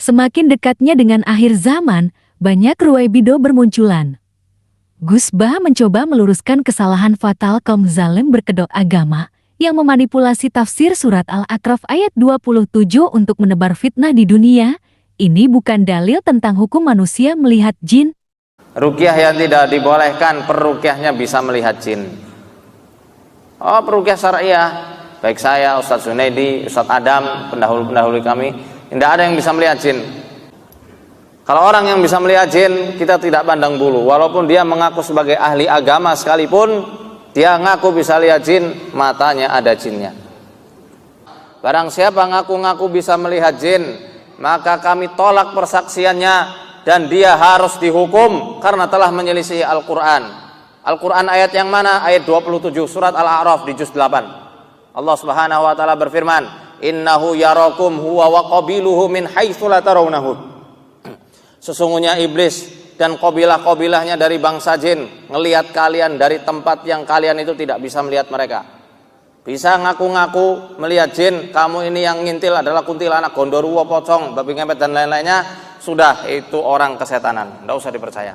Semakin dekatnya dengan akhir zaman, banyak ruwaibido bermunculan. Gus Bah mencoba meluruskan kesalahan fatal kaum zalim berkedok agama yang memanipulasi tafsir surat Al-A'raf ayat 27 untuk menebar fitnah di dunia. Ini bukan dalil tentang hukum manusia melihat jin. Ruqyah yang tidak dibolehkan, peruqyahnya bisa melihat jin. Oh, peruqyah syariah, baik saya, Ustadz Junaidi, Ustadz Adam, pendahulu-pendahulu kami, tidak ada yang bisa melihat jin. Kalau orang yang bisa melihat jin, kita tidak pandang bulu. Walaupun dia mengaku sebagai ahli agama sekalipun, dia ngaku bisa lihat jin, matanya ada jinnya. Barang siapa ngaku-ngaku bisa melihat jin, maka kami tolak persaksiannya dan dia harus dihukum karena telah menyelisihi Al-Quran. Al-Quran ayat yang mana? Ayat 27 surat Al-A'raf di juz 8. Allah Subhanahu wa taala berfirman, "Innahu yarakum huwa wa qabiluhu min haitsu la tarawnahum." Sesungguhnya iblis dan kabilah-kabilahnya dari bangsa jin ngelihat kalian dari tempat yang kalian itu tidak bisa melihat mereka. Bisa ngaku-ngaku melihat jin, kamu ini yang ngintil adalah kuntilanak, gondoruo, pocong, babi ngepet dan lain-lainnya, sudah itu orang kesetanan, tidak usah dipercaya.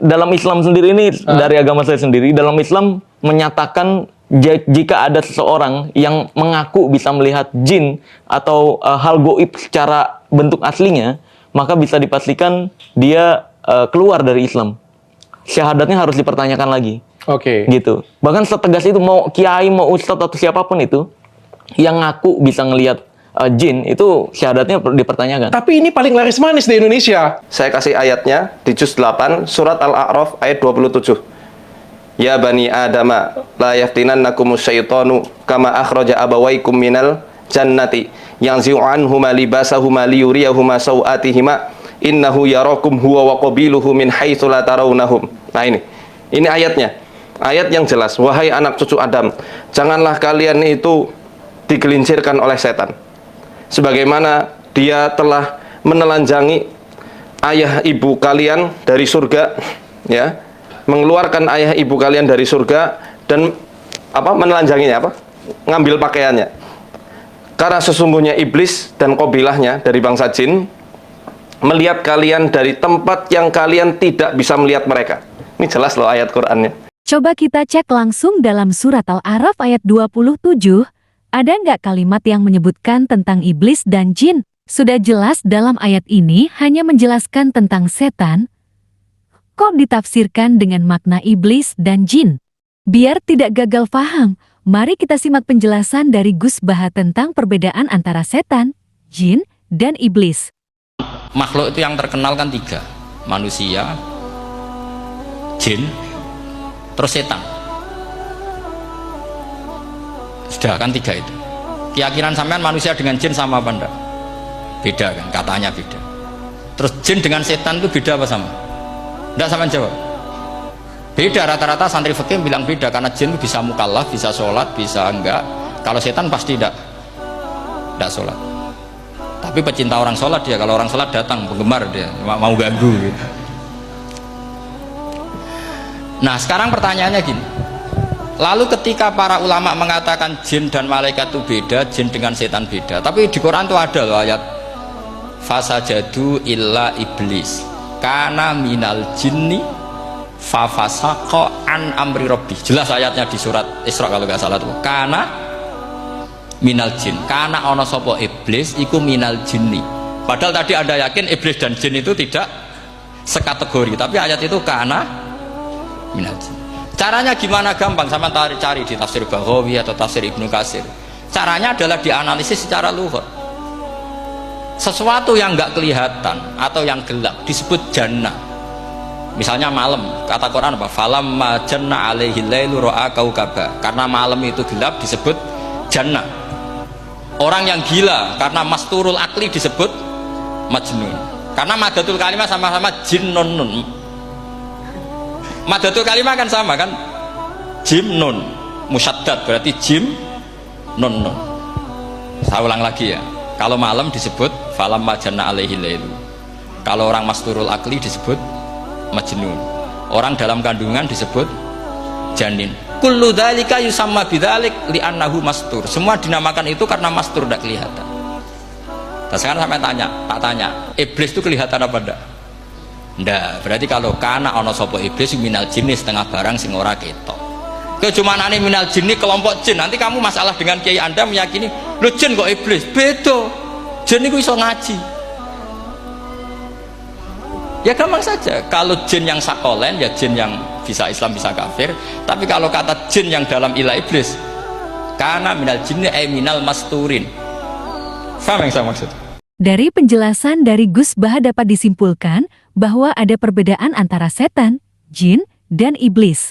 Dalam Islam sendiri ini, dari agama saya sendiri, dalam Islam menyatakan jika ada seseorang yang mengaku bisa melihat jin atau hal goib secara bentuk aslinya, maka bisa dipastikan dia keluar dari Islam. Syahadatnya harus dipertanyakan lagi. Oke. Gitu. Bahkan setegas itu, mau kiai, mau ustadz atau siapapun itu yang ngaku bisa ngelihat jin, itu syahadatnya dipertanyakan. Tapi ini paling laris manis di Indonesia. Saya kasih ayatnya di juz 8 surat Al-A'raf ayat 27. Ya bani Adama la yaftinannakumus syaitanu kama akhraja abawaikum minal jannati yanzi'u anhuma libasahuma liyuriyahuma sawatihima innahu yarakum huwa wa qabiluhu min haitsu la tarawnahum. Nah ini ayatnya. Ayat yang jelas, wahai anak cucu Adam, janganlah kalian itu digelincirkan oleh setan. Sebagaimana dia telah menelanjangi ayah ibu kalian dari surga, ya, mengeluarkan ayah ibu kalian dari surga dan menelanjanginya ngambil pakaiannya. Karena sesungguhnya iblis dan kabilahnya dari bangsa jin melihat kalian dari tempat yang kalian tidak bisa melihat mereka. Ini jelas loh ayat Qur'annya. Coba kita cek langsung dalam surat Al-A'raf ayat 27, ada nggak kalimat yang menyebutkan tentang iblis dan jin? Sudah jelas dalam ayat ini hanya menjelaskan tentang setan. Kok ditafsirkan dengan makna iblis dan jin? Biar tidak gagal paham, mari kita simak penjelasan dari Gus Bah tentang perbedaan antara setan, jin, dan iblis. Makhluk itu yang terkenal kan 3, manusia, jin, terus setan. Sudah kan 3 itu. Keyakinan sampean manusia dengan jin sama apa enggak? Beda kan, katanya beda. Terus jin dengan setan itu beda apa sama? Enggak, sampean jawab. Beda, rata-rata santri fikih bilang beda karena jin itu bisa mukallaf, bisa sholat, bisa enggak. Kalau setan pasti enggak sholat. Tapi pecinta orang sholat dia, kalau orang sholat datang, penggemar dia, mau ganggu gitu. Nah sekarang pertanyaannya gini, lalu ketika para ulama mengatakan jin dan malaikat itu beda, jin dengan setan beda, tapi di Quran itu ada loh ayat fasajadu illa iblis kana minal jinni fafasaqa an amri rabbi. Jelas ayatnya di surat Isra kalau nggak salah tuh, kana minal jin, kana ono sopo iblis iku minal jinni. Padahal tadi Anda yakin iblis dan jin itu tidak sekategori, tapi ayat itu kana minal jin. Caranya gimana? Gampang, sama cari di tafsir Baghawi atau tafsir Ibnu Katsir. Caranya adalah dianalisis secara lughah. Sesuatu yang nggak kelihatan atau yang gelap disebut jannah. Misalnya malam, kata Quran apa? Falamma janna alaihi lailu ra'a kaukaba. Karena malam itu gelap disebut jannah. Orang yang gila karena masturul akli disebut majnun. Karena madatul kalimah sama-sama jinnun. Madatul kalimah kan sama kan, jim nun musyaddad berarti jim nun nun. Saya ulang lagi ya, kalau malam disebut falamma janna alaihi lailu, kalau orang masturul akli disebut majnun, orang dalam kandungan disebut janin. Kullu dzalika yusamma bidzalik li'annahu mastur. Semua dinamakan itu karena mastur, tidak kelihatan. Nah, sekarang sampai tak tanya, iblis itu kelihatan apa enggak? Enggak. Berarti kalau kana ana sapa iblis minal jinni setengah barang sing ora ketok. Kecumanane minal jinni kelompok jin. Nanti kamu masalah dengan kiai Anda meyakini, "Lho jin kok iblis?" Beda. Jin itu iso ngaji. Ya gampang saja. Kalau jin yang sakolen ya jin yang bisa Islam bisa kafir. Tapi kalau kata jin yang dalam ilah iblis, kana minal jinni ay minal masturin. Faham yang saya maksud? Dari penjelasan dari Gus Bah dapat disimpulkan bahwa ada perbedaan antara setan, jin, dan iblis.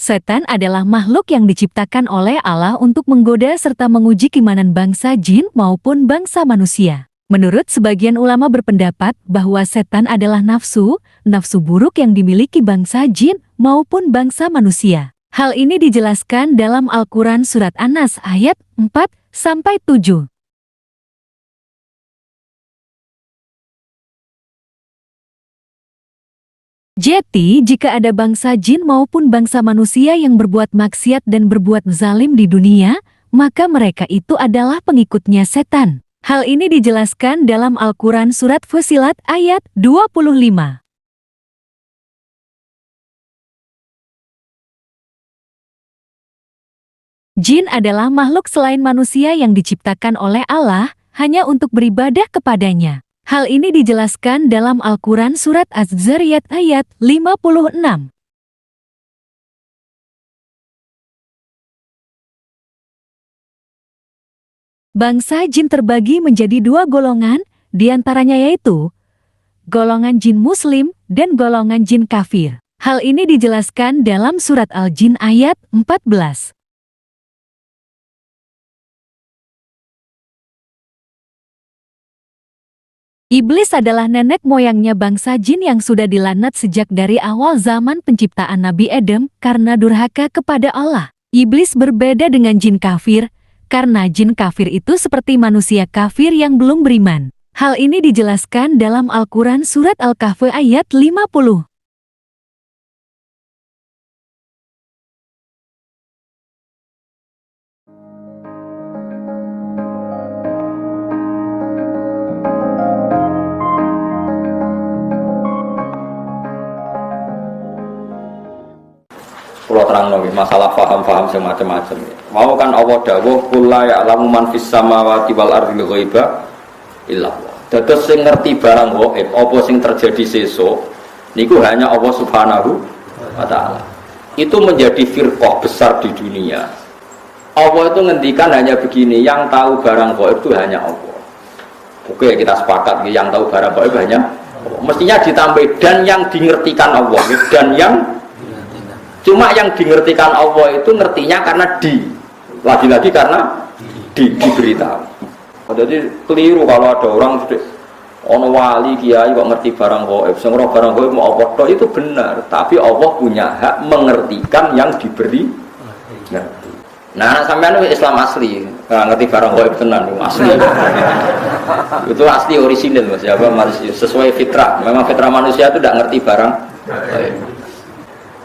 Setan adalah makhluk yang diciptakan oleh Allah untuk menggoda serta menguji keimanan bangsa jin maupun bangsa manusia. Menurut sebagian ulama berpendapat bahwa setan adalah nafsu buruk yang dimiliki bangsa jin maupun bangsa manusia. Hal ini dijelaskan dalam Al-Quran Surat An-Nas ayat 4-7. Jadi, jika ada bangsa jin maupun bangsa manusia yang berbuat maksiat dan berbuat zalim di dunia, maka mereka itu adalah pengikutnya setan. Hal ini dijelaskan dalam Al-Quran Surat Fussilat ayat 25. Jin adalah makhluk selain manusia yang diciptakan oleh Allah, hanya untuk beribadah kepadanya. Hal ini dijelaskan dalam Al-Quran Surat Az-Zariyat ayat 56. Bangsa jin terbagi menjadi dua golongan, diantaranya yaitu golongan jin muslim dan golongan jin kafir. Hal ini dijelaskan dalam Surat Al-Jin ayat 14. Iblis adalah nenek moyangnya bangsa jin yang sudah dilaknat sejak dari awal zaman penciptaan Nabi Adam karena durhaka kepada Allah. Iblis berbeda dengan jin kafir, karena jin kafir itu seperti manusia kafir yang belum beriman. Hal ini dijelaskan dalam Al-Quran Surat Al-Kahfi ayat 50. Kalau terang lagi masalah paham semacam-macam. Mau kan Allah dawuh kula ya'lamu man fis samawati wal ardi ghaiba illa Allah. Dados sing ngerti barang gaib apa sing terjadi sesuk niku hanya Allah Subhanahu wa taala. Itu menjadi firqah besar di dunia. Allah itu ngendikan hanya begini, yang tahu barang gaib itu hanya Allah. Oke, kita sepakat yang tahu barang gaib hanya Allah. Mestinya ditambah dan yang dimengertikan Allah dan yang cuma yang dimengertikan Allah itu ngertinya karena lagi-lagi karena diberitahu. Jadi keliru kalau ada orang ono wali kiai kok ngerti barang gaib, sing ora barang gaib mau apa tok itu benar, tapi Allah punya hak mengertikan yang diberi ngerti. Nah, sampean Islam asli, ngerti barang gaib tenan asli. Itu asli orisinil Mas, ya sesuai fitrah. Memang fitrah manusia itu tidak ngerti barang gaib.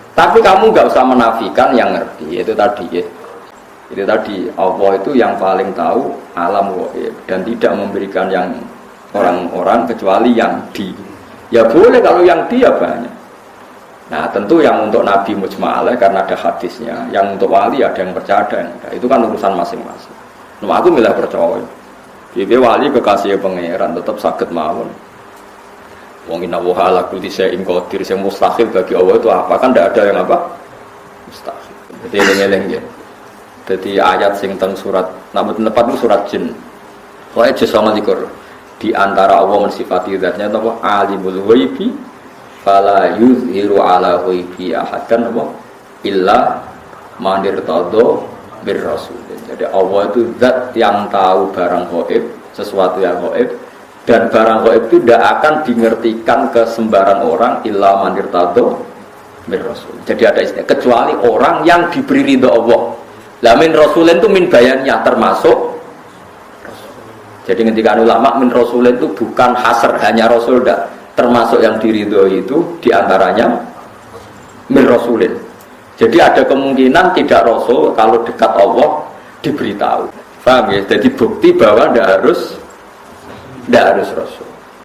Tapi kamu nggak usah menafikan yang ngerti, itu tadi ya. Itu tadi Allah itu yang paling tahu alam gaib dan tidak memberikan yang orang-orang kecuali yang di. Ya boleh kalau yang di ya banyak. Nah tentu yang untuk Nabi mujma'alah karena ada hadisnya, yang untuk wali ada yang percaya ada yang enggak. Itu kan urusan masing-masing. Nah aku milih percaya. Jadi wali kekasih pangeran tetap sakit mawon. Wong inna wa ala kulli syai'in qadir, yang mustahil bagi Allah itu apa? Kan tidak ada yang apa? Mustahil. Jadi eling-eling ya. Jadi ayat sing teng surat namun tepat itu surat jin. Wae jasa nglikur di antara Allah mensifati zatnya apa? Alimul ghaibi fala yuzhiru ala ghaibi ahadan apa? Illa man irtadha bir rasul. Jadi Allah itu zat yang tahu barang gaib, sesuatu yang gaib. Dan barang gaib itu tidak akan dimengertikan ke sembarang orang illa man irtadha mir rasul. Jadi ada istilah kecuali orang yang diberi ridha Allah. Lah min rasulin itu min bayannya termasuk rasul. Jadi ketika ulama min rasulin itu bukan hasr hanya rasul dah, termasuk yang diridhoi itu diantaranya min rasulin. Jadi ada kemungkinan tidak rasul kalau dekat Allah diberitahu. Paham ya? Jadi bukti bahwa tidak harus Tidak harus Rasul.